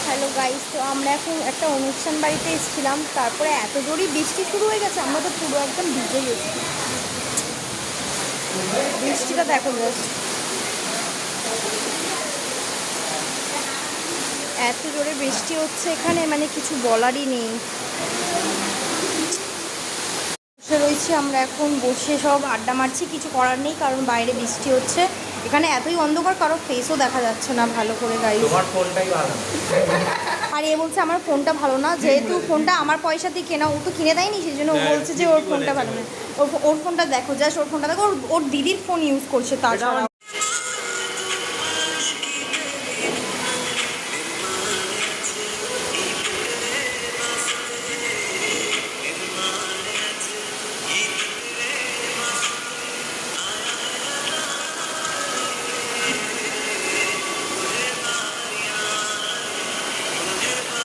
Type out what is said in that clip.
Hello guys, তো আমরা এখন একটা অনুষ্ঠান বাড়িতে এসেছিলাম। তারপরে এত জোরই বৃষ্টি শুরু হয়ে গেছে, আমরা তো পুরো একদম ভিজে গেছি। বৃষ্টিটা দেখো জাস্ট, এত জোরে বৃষ্টি হচ্ছে এখানে, মানে কিছু বলারই নেই। বসে রয়েছি আমরা, এখন বসে সব আড্ডা মারছি, কিছু করার নেই কারণ বাইরে বৃষ্টি হচ্ছে। এখানে এতই অন্ধকার, কারো ফেসও দেখা যাচ্ছে না ভালো করে গাইস। তোমার ফোনটাই ভালো। আর এ বলছে আমার ফোনটা ভালো না, যেহেতু ফোনটা আমার পয়সা দিয়ে কেনা, ও তো কিনে দেয়নি, সেই জন্য ও বলছে যে ওর ফোনটা ভালো না। ওর ফোনটা দেখো, জাস্ট ওর ফোনটা দেখো, ওর দিদির ফোন ইউজ করছে তাছাড়া।